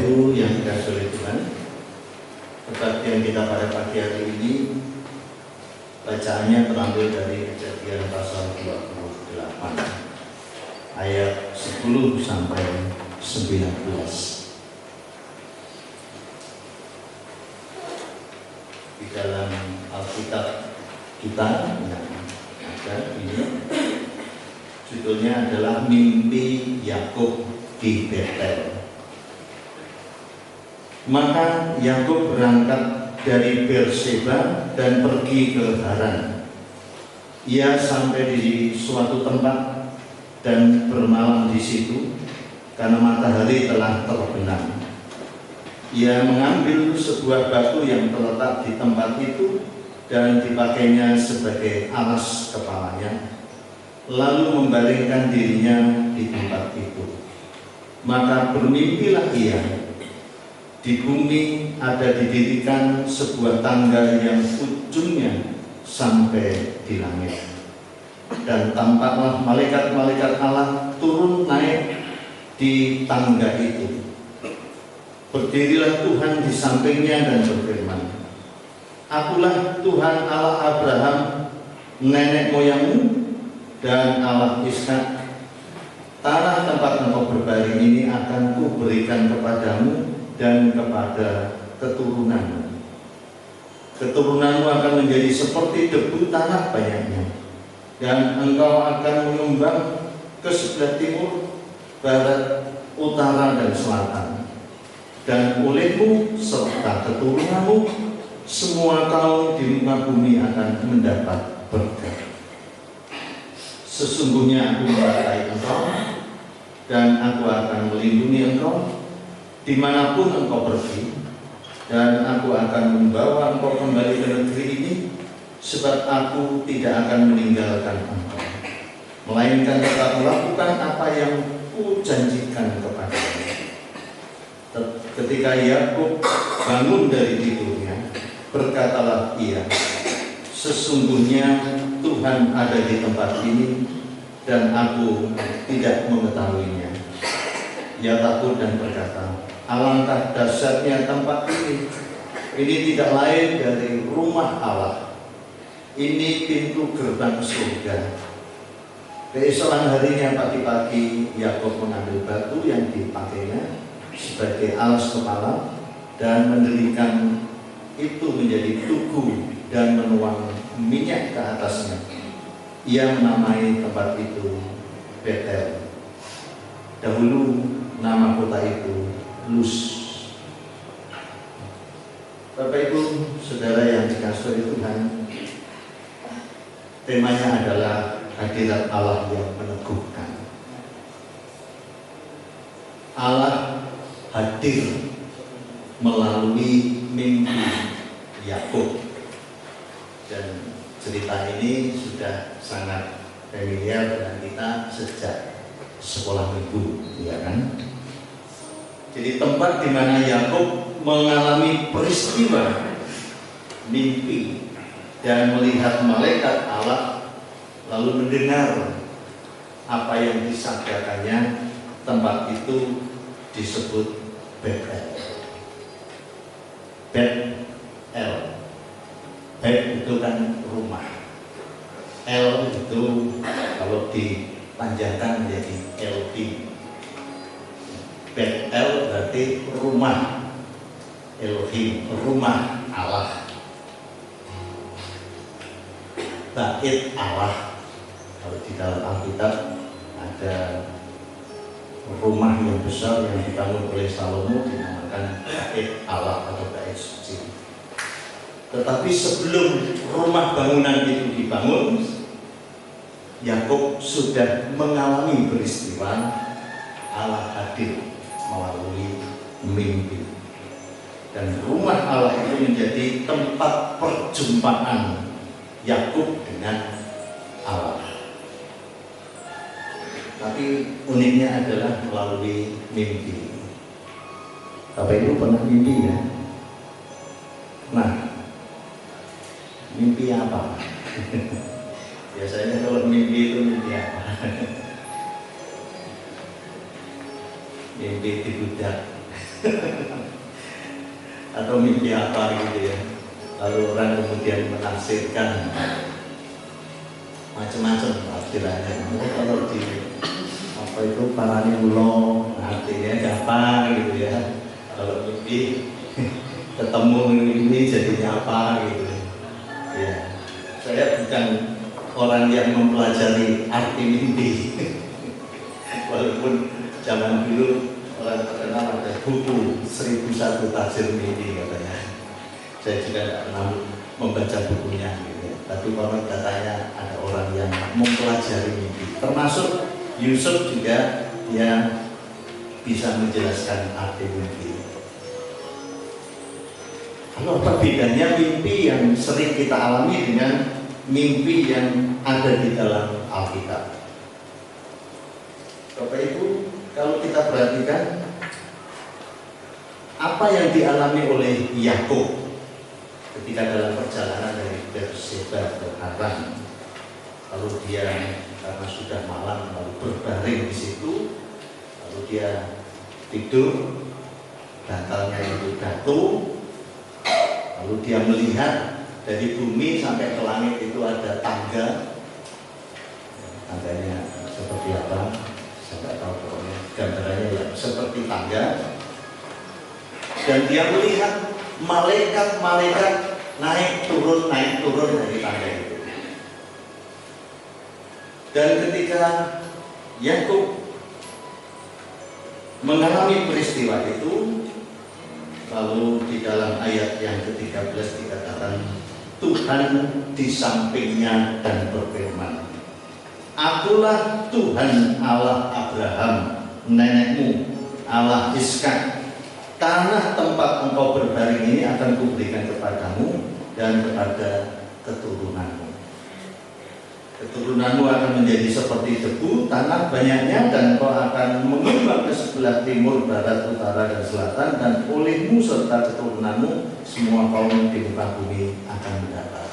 Ibu yang dikasihi oleh Tuhan, kebaktian kita pada pagi hari ini bacaannya terambil dari Kejadian pasal 28 ayat 10 sampai 19. Di dalam Alkitab kita yang ada ini judulnya adalah Mimpi Yakub di Betel. Maka Yakub berangkat dari Berseba dan pergi ke Haran. Ia sampai di suatu tempat dan bermalam di situ karena matahari telah terbenam. Ia mengambil sebuah batu yang terletak di tempat itu dan dipakainya sebagai alas kepalanya, lalu membaringkan dirinya di tempat itu. Maka bermimpilah ia. Di bumi ada didirikan sebuah tangga yang ujungnya sampai di langit. Dan tampaklah malaikat-malaikat Allah turun naik di tangga itu. Berdirilah Tuhan di sampingnya dan berfirman, Akulah Tuhan Allah Abraham, nenek moyangmu, dan Allah Ishak. Tanah tempat engkau berbaring ini akan kuberikan kepadamu dan kepada keturunanmu. Keturunanmu akan menjadi seperti debu tanah banyaknya, dan engkau akan mengembang ke sebelah timur, barat, utara, dan selatan. Dan olehmu serta keturunanmu semua kaum di muka bumi akan mendapat berkat. Sesungguhnya aku memberkati engkau, dan aku akan melindungi engkau dimanapun engkau pergi, dan aku akan membawa engkau kembali ke negeri ini, sebab aku tidak akan meninggalkan engkau, melainkan tetap melakukan apa yang kujanjikan kepadamu. Ketika Yakub bangun dari tidurnya, berkatalah ia, Sesungguhnya Tuhan ada di tempat ini, dan aku tidak mengetahuinya. Ia takut dan berkata, Alangkah dahsyatnya tempat ini. Ini tidak lain dari rumah Allah. Ini pintu gerbang surga. Keesokan harinya pagi-pagi Yakub mengambil batu yang dipakainya sebagai alas kepala dan mendirikan itu menjadi tugu dan menuang minyak ke atasnya. Ia menamai tempat itu Betel. Dahulu nama kota itu Luz. Bapak Ibu, saudara yang dikasihi oleh Tuhan, temanya adalah hadirat Allah yang meneguhkan. Allah hadir melalui mimpi Yakub, dan cerita ini sudah sangat familiar dengan kita sejak sekolah minggu, ya kan? Jadi tempat di mana Yakub mengalami peristiwa mimpi dan melihat malaikat Allah, lalu mendengar apa yang disabdakannya, tempat itu disebut Betel. Bet-el. Bet itu kan rumah. El itu kalau dipanjangkan menjadi LB. Bet-el berarti rumah Elohim, rumah Allah. Bait Allah. Kalau di dalam Alkitab ada rumah yang besar yang dibangun oleh Salomo dinamakan Bait Allah atau Bait Suci. Tetapi sebelum rumah bangunan itu dibangun, Yakub sudah mengalami peristiwa Allah hadir melalui mimpi. Dan rumah Allah itu menjadi tempat perjumpaan Yakub dengan Allah. Tapi uniknya adalah melalui mimpi. Bapak Ibu pernah mimpi ya? Nah, mimpi apa? Biasanya kalau mimpi itu mimpi apa? Mimpi dibudak. atau mimpi apa gitu ya. Lalu orang kemudian menafsirkan macam-macam tafsirannya. Kalau di apa itu parani ulo, artinya gampang gitu ya. Kalau mimpi ketemu ini jadinya apa gitu ya. Saya bukan orang yang mempelajari arti mimpi. Walaupun zaman dulu orang terkenal ada buku 1001 tafsir mimpi katanya. Saya juga tidak pernah membaca bukunya gitu. Tapi kalau katanya ada orang yang mempelajari mimpi, termasuk Yusuf juga yang bisa menjelaskan arti mimpi. Kalau apa bedanya mimpi yang sering kita alami dengan mimpi yang ada di dalam Alkitab? Bapak Ibu, kalau kita perhatikan apa yang dialami oleh Yakub ketika dalam perjalanan dari Berseba ke Haran, lalu dia karena sudah malam lalu berbaring di situ, lalu dia tidur, bantalnya itu batu, lalu dia melihat dari bumi sampai ke langit itu ada tangga. Tangganya seperti apa? Saya tidak tahu, pokoknya gambarannya ya seperti tangga. Dan dia melihat malaikat-malaikat naik turun dari tangga itu. Dan ketika Yakub mengalami peristiwa itu, lalu di dalam ayat yang ke-13 dikatakan Tuhan di sampingnya dan berfirman, Akulah Tuhan Allah Abraham nenekmu, Allah Ishak. Tanah tempat engkau berbaring ini akan kuberikan kepadamu dan kepada keturunanmu. Keturunanmu akan menjadi seperti debu, tanah banyaknya, dan engkau akan mengembang ke sebelah timur, barat, utara, dan selatan, dan olehmu serta keturunanmu semua kaum di muka bumi akan mendapat.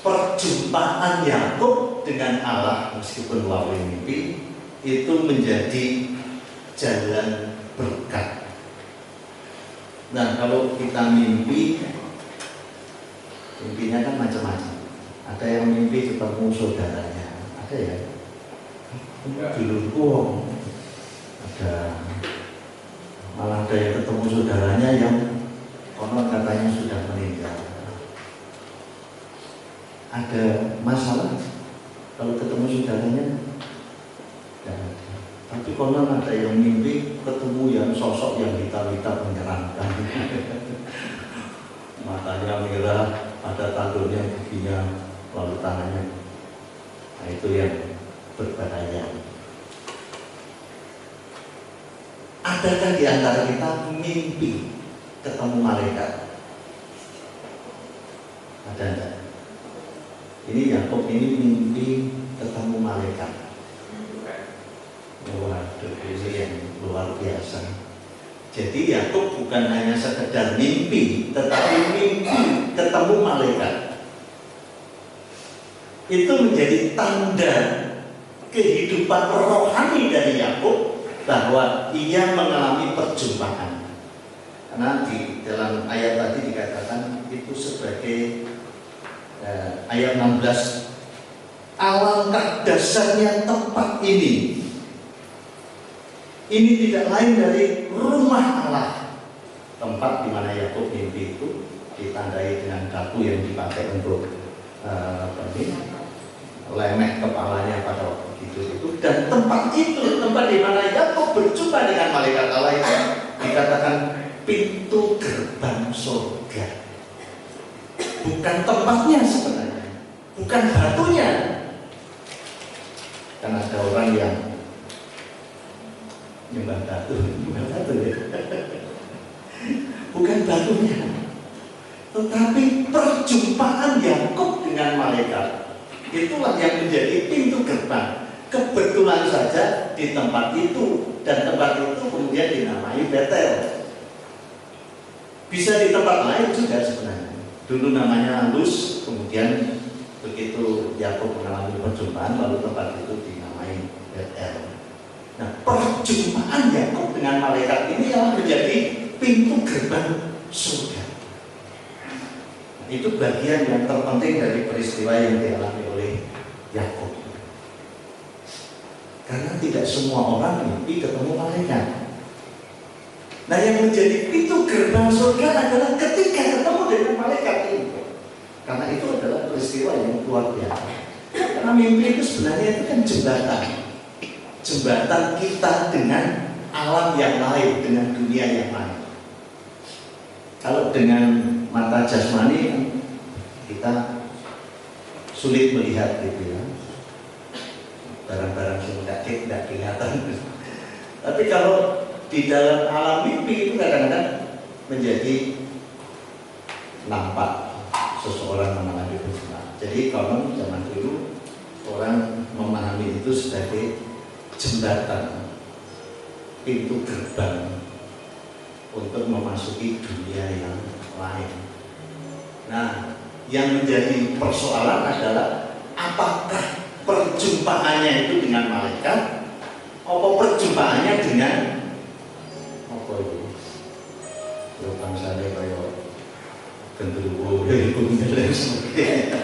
Perjumpaan Yakub dengan Allah meskipun melalui mimpi itu menjadi jalan berkat. Nah, kalau kita mimpi, mimpinya kan macam-macam. Ada yang mimpi ketemu saudaranya, ada ya. Dulu ada, malah ada yang ketemu saudaranya yang konon katanya sudah meninggal. Ada masalah kalau ketemu saudaranya? Tapi konon ada yang mimpi ketemu yang sosok yang hitam-hitam menyeramkan. Matanya merah, ada tanduknya, giginya, lalu tangannya. Nah, itu yang berbahaya. Adakah di antara kita mimpi ketemu malaikat? Ada enggak? Ini Yakub ini mimpi ketemu malaikat. Waduh, ini yang luar biasa. Jadi Yakub bukan hanya sekedar mimpi, tetapi mimpi ketemu malaikat. Itu menjadi tanda kehidupan rohani dari Yakub bahwa ia mengalami perjumpaan. Karena di dalam ayat tadi dikatakan itu sebagai ayat 16, alangkah dasarnya tempat ini. Ini tidak lain dari rumah Allah, tempat di mana Yakub mimpi itu ditandai dengan batu yang dipakai untuk lemek kepalanya pada waktu itu. Dan tempat itu, tempat di mana Yakub berjumpa dengan malaikat Allah itu dikatakan pintu gerbang surga. Bukan tempatnya sebenarnya, bukan batunya. Karena ada orang yang nyembah batu ya. Bukan batunya, tetapi perjumpaan Yakub dengan malaikat itulah yang menjadi pintu gerbang. Kebetulan saja di tempat itu, dan tempat itu kemudian dinamai Betel. Bisa di tempat lain juga sebenarnya. Dulu namanya Luz, kemudian begitu Yakub mengalami perjumpaan lalu tempat itu dinamai Betel. Nah, perjumpaan Yakub dengan malaikat ini yang menjadi pintu gerbang surga. Itu bagian yang terpenting dari peristiwa yang dialami oleh Yakub. Karena tidak semua orang mimpi ketemu malaikat. Nah, yang menjadi pintu gerbang surga adalah ketika ketemu dengan malaikat itu. Karena itu adalah peristiwa yang luar biasa. Karena mimpi itu sebenarnya itu kan jembatan kita dengan alam yang lain, dengan dunia yang lain. Kalau dengan mata jasmani kita sulit melihat gitu ya, barang-barang yang tidak kelihatan. Tapi kalau di dalam alam mimpi itu kadang-kadang menjadi nampak seseorang mengalami perubahan. Jadi kalau zaman dulu orang memahami itu sebagai jembatan, pintu gerbang untuk memasuki dunia yang lain. Nah, yang menjadi persoalan adalah apakah perjumpaannya itu dengan malaikat, atau perjumpaannya dengan apa itu? Kalau bangsanya kayak genderuwo, dan sebagainya.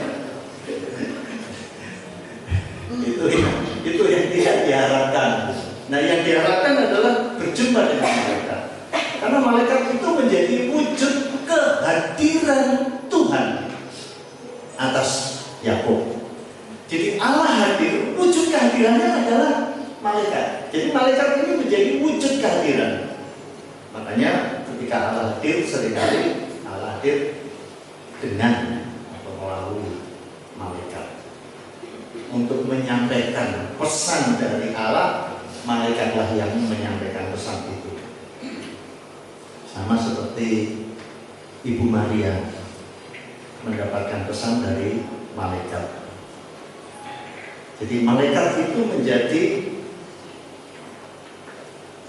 Itu yang tidak diharapkan. Nah, yang diharapkan adalah berjumpa dengan malaikat. Karena malaikat itu menjadi wujud kehadiran Tuhan atas Yakub. Jadi Allah hadir, wujud kehadirannya adalah malaikat. Jadi malaikat ini menjadi wujud kehadiran. Makanya ketika Allah hadir, seringkali Allah hadir dengan atau melalui malaikat untuk menyampaikan pesan dari Allah. Malaikatlah yang menyampaikan pesan itu. Sama seperti Ibu Maria mendapatkan pesan dari malaikat. Jadi malaikat itu menjadi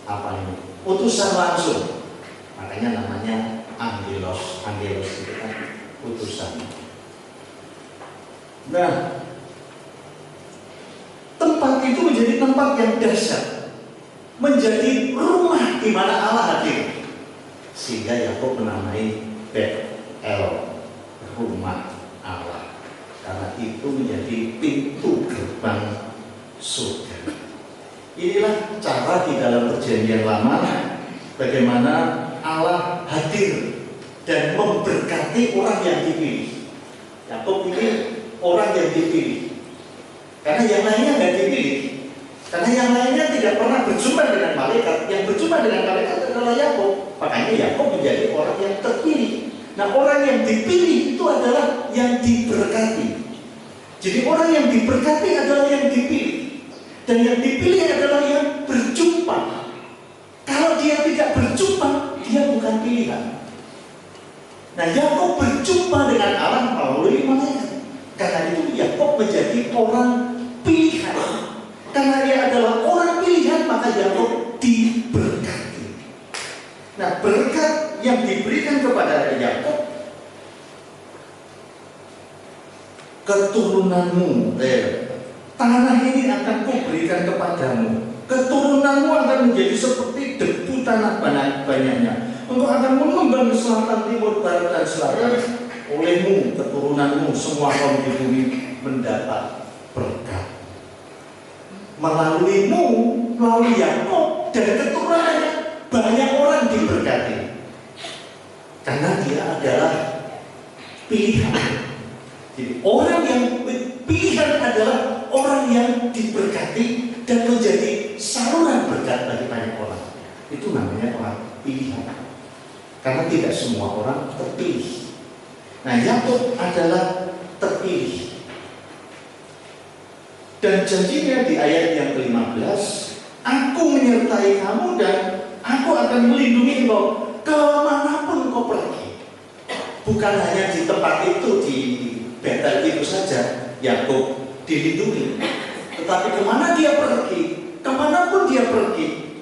apa ini? Utusan langsung. Makanya namanya angelos. Angelos itu kan utusan. Nah, tempat itu menjadi tempat yang dahsyat, menjadi rumah di mana Allah hadir. Sehingga Yakub menamai Bet-El, rumah Allah. Karena itu menjadi pintu gerbang surga. Inilah cara di dalam perjanjian lama bagaimana Allah hadir dan memberkati orang yang dipilih. Yakub ini orang yang dipilih. Karena yang lainnya nggak dipilih. Karena yang lainnya tidak pernah berjumpa dengan malaikat. Yang berjumpa dengan malaikat adalah Yakub. Makanya Yakub menjadi orang yang terpilih. Nah, orang yang dipilih itu adalah yang diberkati. Jadi orang yang diberkati adalah yang dipilih. Dan yang dipilih adalah yang berjumpa. Kalau dia tidak berjumpa, dia bukan pilihan. Nah, Yakub berjumpa dengan Allah melalui malaikat. Karena itu Yakub menjadi orang pilihan. Karena dia adalah orang pilihan, maka Yakub diberkati. Nah, berkat yang diberikan kepada Yakub, keturunanmu, tanah ini akan kuberikan kepadamu. Keturunanmu akan menjadi seperti debu tanah banyaknya. Engkau akan mengembang ke selatan, timur, barat, dan selatan. Olehmu, keturunanmu, semua kaum di bumi mendapat berkat. Melaluimu, melalui Yakub dan keturunannya, banyak orang diberkati. Karena dia adalah pilihan. Jadi orang yang pilihan adalah orang yang diberkati dan menjadi saluran berkat bagi banyak orang. Itu namanya orang pilihan. Karena tidak semua orang terpilih. Nah, Yakub adalah terpilih. Dan janjinya di ayat yang ke-15, aku menyertai kamu dan aku akan melindungi engkau kemanapun kau pergi. Bukan hanya di tempat itu, di Betel itu saja Yakub dilindungi. Tetapi kemana dia pergi, kemanapun dia pergi,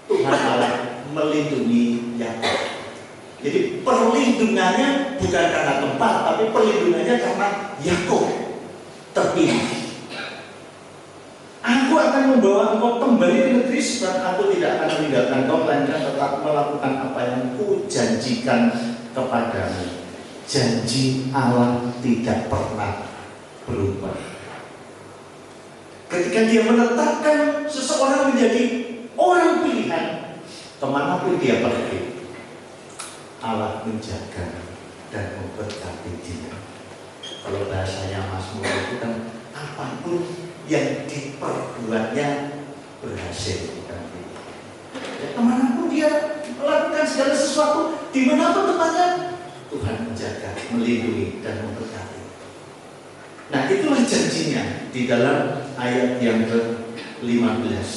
Tuhan Allah melindungi Yakub. Jadi perlindungannya bukan karena tempat, tapi perlindungannya karena Yakub terpilih. Aku akan akan membawa engkau kembali ke negeri, sebab aku tidak akan meninggalkan engkau, melainkan tetap melakukan apa yang kujanjikan kepadamu. Janji Allah tidak pernah berubah. Ketika Dia menetapkan seseorang menjadi orang pilihan, kemanapun dia pergi, Allah menjaga dan memberkati dia. Kalau bahasanya Mazmur itu kan, apapun yang diperbuatnya berhasil. Ya, kemanapun dia melakukan segala sesuatu, dimanapun tempatnya, Tuhan menjaga, melindungi, dan memberkati. Nah, itulah janjinya di dalam ayat yang ke-15.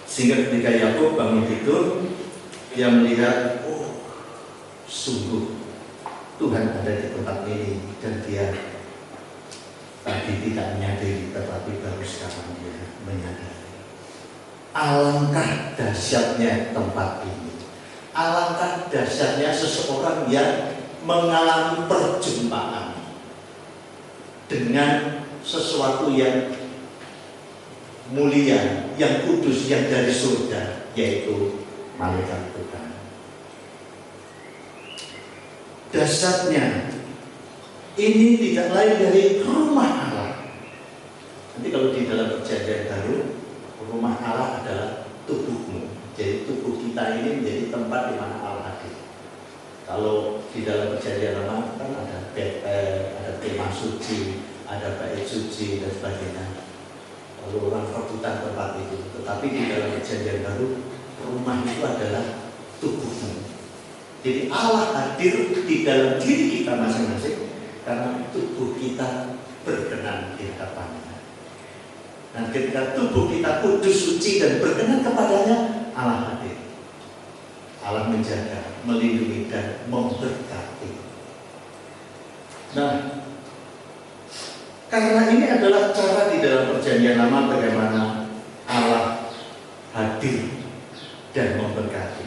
Sehingga ketika Yakub bangun tidur, dia melihat, oh, sungguh Tuhan ada di tempat ini, dan dia tadi tidak menyadari, tetapi baru sekarang dia menyadari. Alangkah dahsyatnya tempat ini. Alangkah dahsyatnya seseorang yang mengalami perjumpaan dengan sesuatu yang mulia, yang kudus, yang dari surga, yaitu malaikat Tuhan. Dahsyatnya ini tidak lain dari rumah Allah. Nanti kalau di dalam perjanjian baru, rumah Allah adalah tubuhmu. Jadi tubuh kita ini menjadi tempat di mana Allah hadir. Kalau di dalam perjanjian lama kan ada Betel, ada kemah suci, ada bait suci dan sebagainya. Lalu orang rebutan tempat itu. Tetapi di dalam perjanjian baru, rumah itu adalah tubuhmu. Jadi Allah hadir di dalam diri kita masing-masing, karena tubuh kita berkenan di hadapannya. Dan ketika tubuh kita kudus, suci, dan berkenan kepadanya, Allah hadir. Allah menjaga, melindungi, dan memberkati. Nah, karena ini adalah cara di dalam perjanjian lama bagaimana Allah hadir dan memberkati.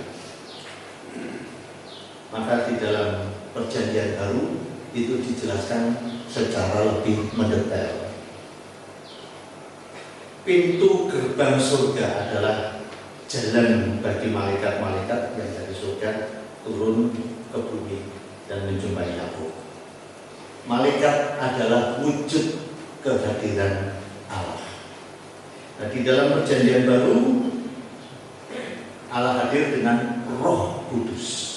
Maka di dalam perjanjian baru itu dijelaskan secara lebih mendetail. Pintu gerbang surga adalah jalan bagi malaikat-malaikat yang dari surga turun ke bumi dan menjumpai Yakub. Malaikat adalah wujud kehadiran Allah. Nah, di dalam perjanjian baru Allah hadir dengan Roh Kudus.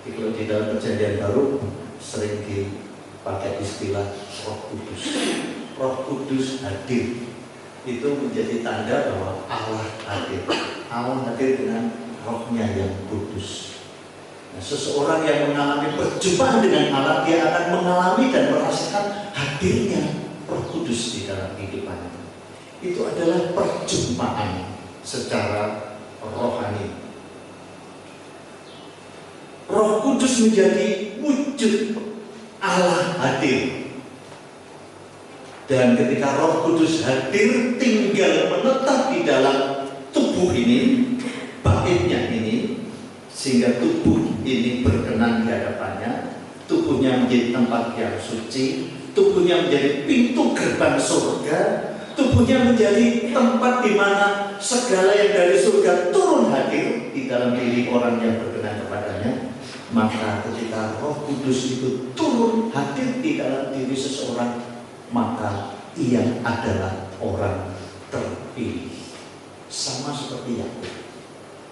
Jadi kalau di dalam perjanjian baru sering dipakai istilah Roh Kudus. Roh Kudus hadir, itu menjadi tanda bahwa Allah hadir. Allah hadir dengan Rohnya yang kudus. Nah, seseorang yang mengalami perjumpaan dengan Allah, dia akan mengalami dan merasakan hadirnya Roh Kudus di dalam kehidupannya. Itu adalah perjumpaan secara rohani. Roh Kudus menjadi wujud Allah hadir. Dan ketika Roh Kudus hadir, tinggal menetap di dalam tubuh ini, baitnya ini, sehingga tubuh ini berkenan di hadapannya. Tubuhnya menjadi tempat yang suci, tubuhnya menjadi pintu gerbang surga, tubuhnya menjadi tempat di mana segala yang dari surga turun hadir di dalam diri orang yang berkenan kepadanya. Maka ketika Roh Kudus itu turun hadir di dalam diri seseorang, maka ia adalah orang terpilih. Sama seperti Yakub.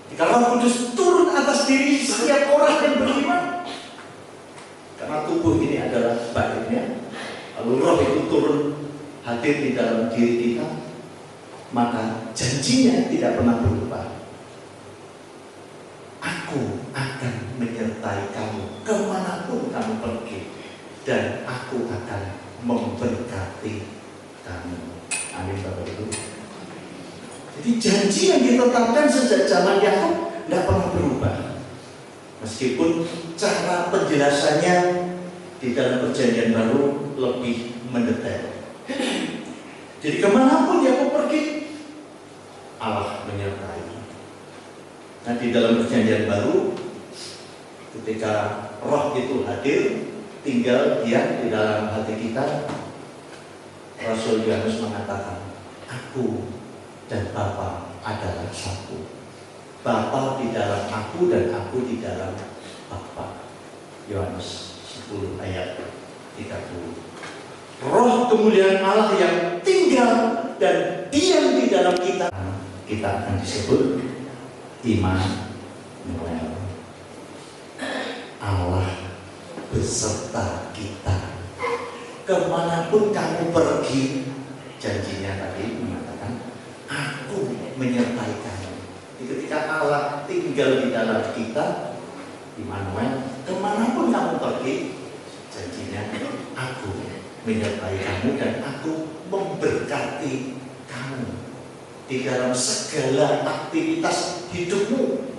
Jika Roh Kudus turun atas diri setiap orang yang beriman, karena tubuh ini adalah baitnya, lalu Roh itu turun hadir di dalam diri kita, maka janjinya tidak pernah berubah. Aku akan menyertai kamu kemanapun kamu pergi, dan aku akan memberkati kamu. Amin Bapak Ibu. Jadi janji yang ditetapkan sejak zaman Yakub tidak pernah berubah. Meskipun cara penjelasannya di dalam perjanjian baru lebih mendetail. Jadi kemanapun Yakub pergi, Allah menyertai. Nah, di dalam perjanjian baru, ketika Roh itu hadir, tinggal dia di dalam hati kita, Rasul Yohanes mengatakan, aku dan Bapa adalah satu. Bapa di dalam aku dan aku di dalam Bapa. Yohanes 10 ayat 30. Roh kemuliaan Allah yang tinggal dan diam di dalam kita, kita akan disebut Immanuel. Allah beserta kita. Kemanapun kamu pergi, janjinya tadi mengatakan, aku menyertai kamu. Ketika Allah tinggal di dalam kita, Immanuel, kemanapun kamu pergi, janjinya, aku menyertai kamu dan aku memberkati kamu di dalam segala aktivitas hidupmu.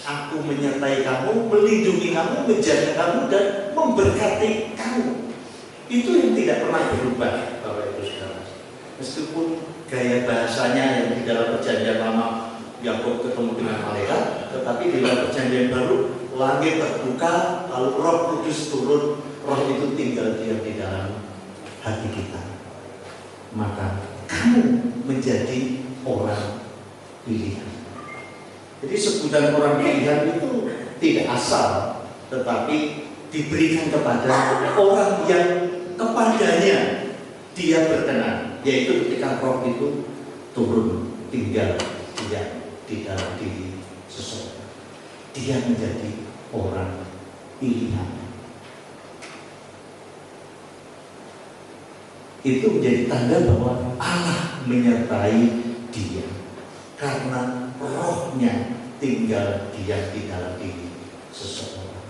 Aku menyertai kamu, melindungi kamu, menjaga kamu, dan memberkati kamu. Itu yang tidak pernah berubah, Bapak Ibu Saudara. Meskipun gaya bahasanya yang di dalam perjanjian lama Yakub ketemu dengan malaikat, tetapi di dalam perjanjian baru langit terbuka, lalu Roh Kudus turun, Roh itu tinggal diam di dalam hati kita. Maka kamu menjadi orang pilihan. Jadi sebutan orang pilihan itu tidak asal, tetapi diberikan kepada orang yang kepadanya dia berkenan, yaitu ketika Roh itu turun tinggal di dalam diri seseorang, dia menjadi orang pilihan. Itu menjadi tanda bahwa Allah menyertai dia karena Rohnya tinggal diam di dalam diri seseorang.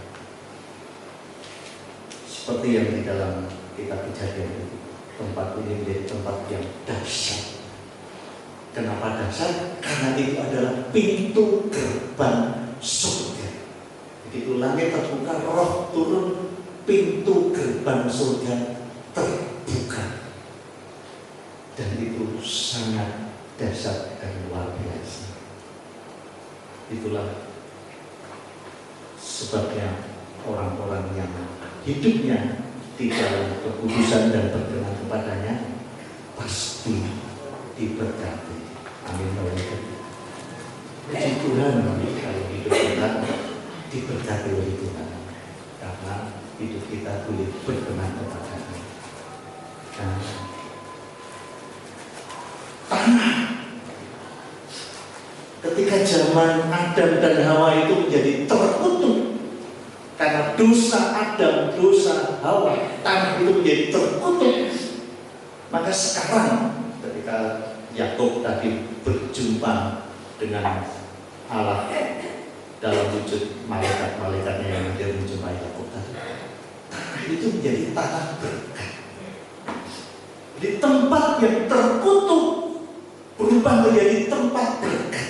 Seperti yang di dalam kitab Kejadian itu, tempat ini menjadi tempat yang dahsyat. Kenapa dahsyat? Karena itu adalah pintu gerbang surga. Begitu langit terbuka, Roh turun, pintu gerbang surga terbuka. Dan itu sangat dahsyat dan luar biasa. Itulah sebabnya orang-orang yang hidupnya di dalam kekudusan dan berkenan kepadanya pasti diberkati. Amin. Puji Tuhan kalau hidup kita diberkati oleh Tuhan, karena hidup kita boleh berkenan kepadanya. Tanah, ketika zaman Adam dan Hawa itu menjadi terkutuk karena dosa Adam, dosa Hawa, tanah itu menjadi terkutuk. Maka sekarang ketika Yakub tadi berjumpa dengan Allah dalam wujud malaikat-malaikatnya yang hadir menjumpai Yakub tadi, tanah itu menjadi tanah berkat. Di tempat yang terkutuk berubah menjadi tempat berkat.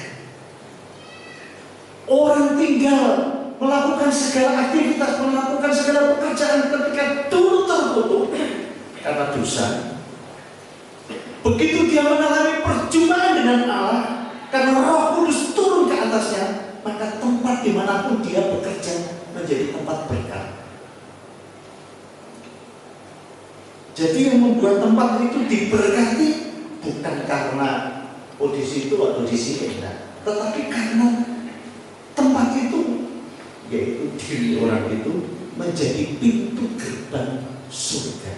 Orang tinggal melakukan segala aktivitas, melakukan segala pekerjaan ketika dulu terkutuk karena dosa. Begitu dia mengalami perjumpaan dengan Allah, karena Roh Kudus turun ke atasnya, maka tempat dimanapun dia bekerja menjadi tempat berkat. Jadi yang membuat tempat itu diberkati bukan karena di situ atau di sini, tetapi karena tempat itu, yaitu diri orang itu, menjadi pintu gerbang surga.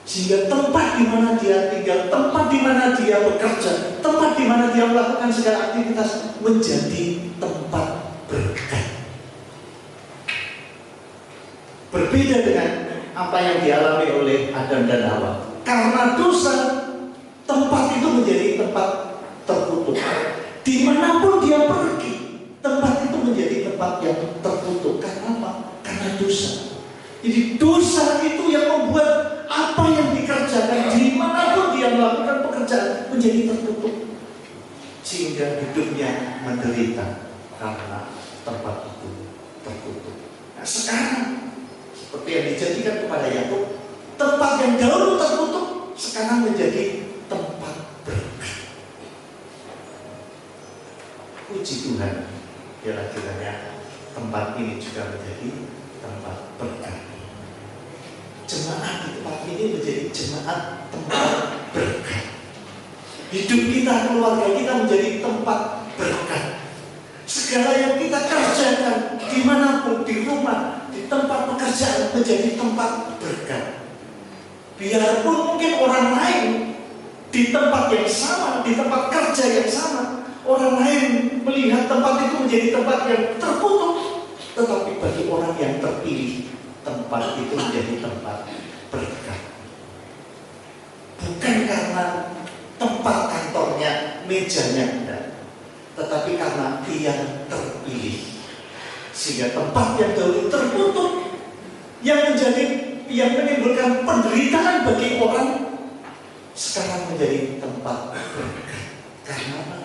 Sehingga tempat di mana dia tinggal, tempat di mana dia bekerja, tempat di mana dia melakukan segala aktivitas menjadi tempat berkat. Berbeda dengan apa yang dialami oleh Adam dan Hawa. Karena dosa, tempat itu menjadi tempat terkutuk. Dimanapun dia pergi, tempat itu menjadi tempat yang terkutuk. Karena apa? Karena dosa. Jadi dosa itu yang membuat apa yang dikerjakan, dimanapun dia melakukan pekerjaan, menjadi terkutuk. Sehingga hidupnya menderita karena tempat itu terkutuk. Nah sekarang, seperti yang dijadikan kepada Yakub, tempat yang dahulu terkutuk sekarang menjadi tempat berkat. Puji Tuhan, kiranya tempat ini juga menjadi tempat berkat. Jemaat di tempat ini menjadi jemaat tempat berkat. Hidup kita, keluarga kita menjadi tempat berkat. Segala yang kita kerjakan dimanapun, di rumah, di tempat pekerjaan menjadi tempat berkat. Biarpun mungkin orang lain di tempat yang sama, di tempat kerja yang sama, orang lain melihat tempat itu menjadi tempat yang terkutuk, tetapi bagi orang yang terpilih, tempat itu menjadi tempat berkat. Bukan karena tempat kantornya, mejanya enggak, tetapi karena dia terpilih, sehingga tempat yang dahulu terkutuk, yang menimbulkan penderitaan bagi orang, sekarang menjadi tempat berkat. Karena apa?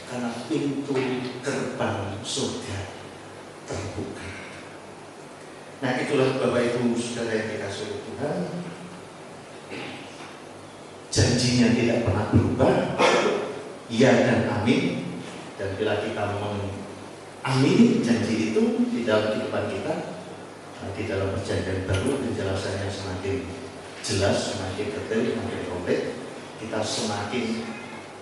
Karena pintu gerbang surga terbuka. Nah, itulah Bapak Ibu Saudara yang dikasihi oleh Tuhan. Janjinya tidak pernah berubah, ya dan amin. Dan bila kita mengamini janji itu di dalam kehidupan kita, di dalam perjanjian baru, penjelasannya semakin jelas, semakin detail, semakin konkret, kita semakin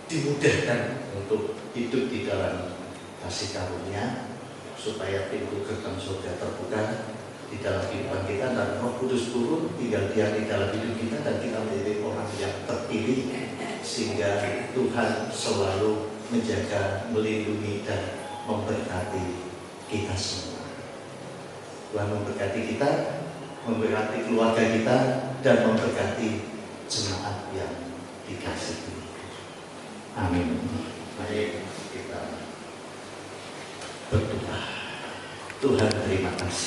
dimudahkan untuk hidup di dalam kasih karunia, supaya pintu gerbang surga terbuka di dalam kehidupan kita, dan Roh Kudus turun tinggal diam di dalam hidup kita, dan kita menjadi orang yang terpilih, sehingga Tuhan selalu menjaga, melindungi, dan memberkati kita semua. Tuhan memberkati kita, memberkati keluarga kita, dan memberkati jemaat yang dikasihi. Amin. Mari kita berdoa. Tuhan, terima kasih.